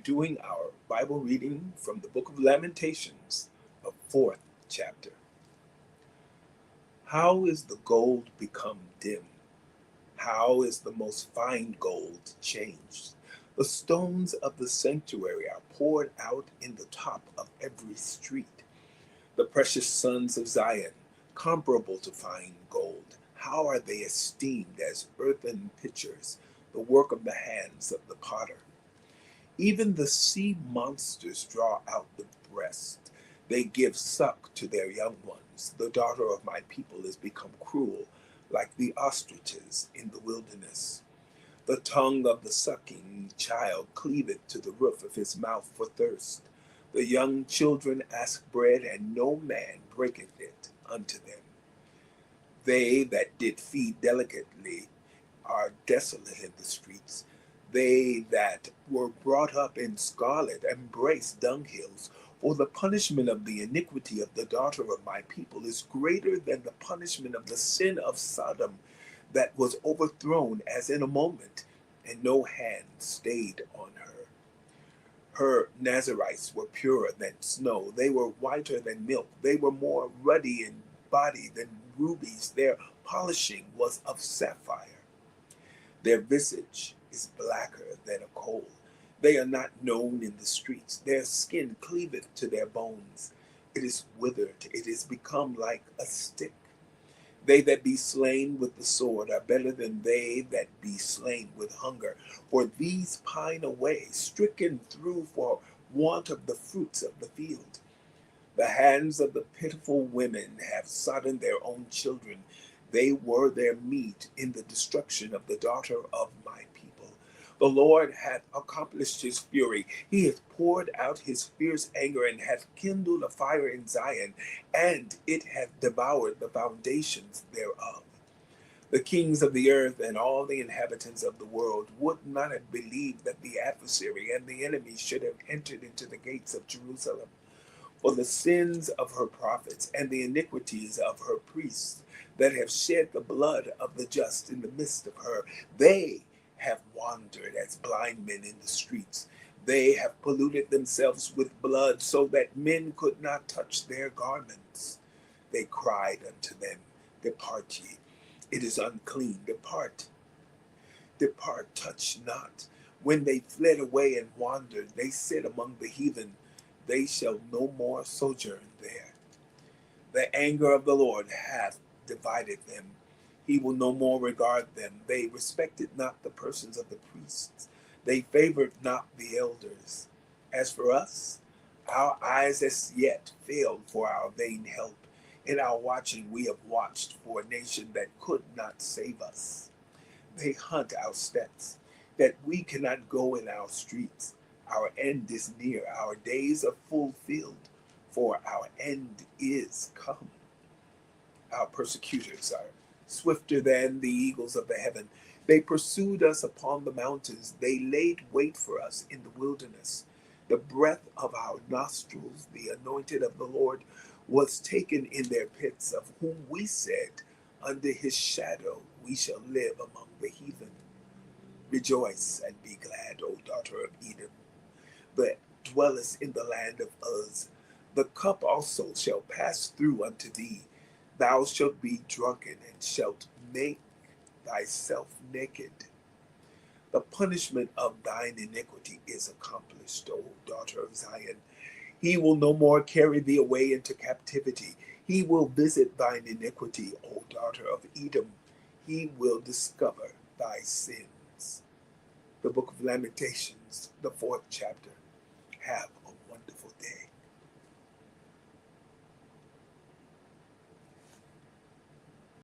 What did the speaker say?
doing our Bible reading from the book of Lamentations, the fourth chapter. How is the gold become dim? How is the most fine gold changed? The stones of the sanctuary are poured out in the top of every street. The precious sons of Zion, comparable to fine gold, how are they esteemed as earthen pitchers, the work of the hands of the potter? Even the sea monsters draw out the breast. They give suck to their young ones. The daughter of my people is become cruel, like the ostriches in the wilderness. The tongue of the sucking child cleaveth to the roof of his mouth for thirst. The young children ask bread, and no man breaketh it unto them. They that did feed delicately are desolate in the streets. They that were brought up in scarlet embrace dunghills. For the punishment of the iniquity of the daughter of my people is greater than the punishment of the sin of Sodom, that was overthrown as in a moment, and no hand stayed on her. Her Nazarites were purer than snow. They were whiter than milk. They were more ruddy in body than rubies. Their polishing was of sapphire. Their visage is blacker than a coal. They are not known in the streets. Their skin cleaveth to their bones. It is withered. It is become like a stick. They that be slain with the sword are better than they that be slain with hunger. For these pine away, stricken through for want of the fruits of the field. The hands of the pitiful women have sodden their own children. They were their meat in the destruction of the daughter of my people. The Lord hath accomplished his fury. He hath poured out his fierce anger, and hath kindled a fire in Zion, and it hath devoured the foundations thereof. The kings of the earth and all the inhabitants of the world would not have believed that the adversary and the enemy should have entered into the gates of Jerusalem. For the sins of her prophets and the iniquities of her priests that have shed the blood of the just in the midst of her, they have wandered as blind men in the streets. They have polluted themselves with blood so that men could not touch their garments. They cried unto them, Depart ye, it is unclean, depart, depart, touch not. When they fled away and wandered, they said among the heathen, they shall no more sojourn there. The anger of the Lord hath divided them. He will no more regard them. They respected not the persons of the priests. They favored not the elders. As for us, our eyes as yet failed for our vain help. In our watching we have watched for a nation that could not save us. They hunt our steps, that we cannot go in our streets. Our end is near, our days are fulfilled, for our end is come. Our persecutors are swifter than the eagles of the heaven. They pursued us upon the mountains. They laid wait for us in the wilderness. The breath of our nostrils, the anointed of the Lord, was taken in their pits, of whom we said, under his shadow we shall live among the heathen. Rejoice and be glad, O daughter of Edom, that dwellest in the land of Uz. The cup also shall pass through unto thee. Thou shalt be drunken, and shalt make thyself naked. The punishment of thine iniquity is accomplished, O daughter of Zion. He will no more carry thee away into captivity. He will visit thine iniquity, O daughter of Edom. He will discover thy sins. The book of Lamentations, the fourth chapter. Have,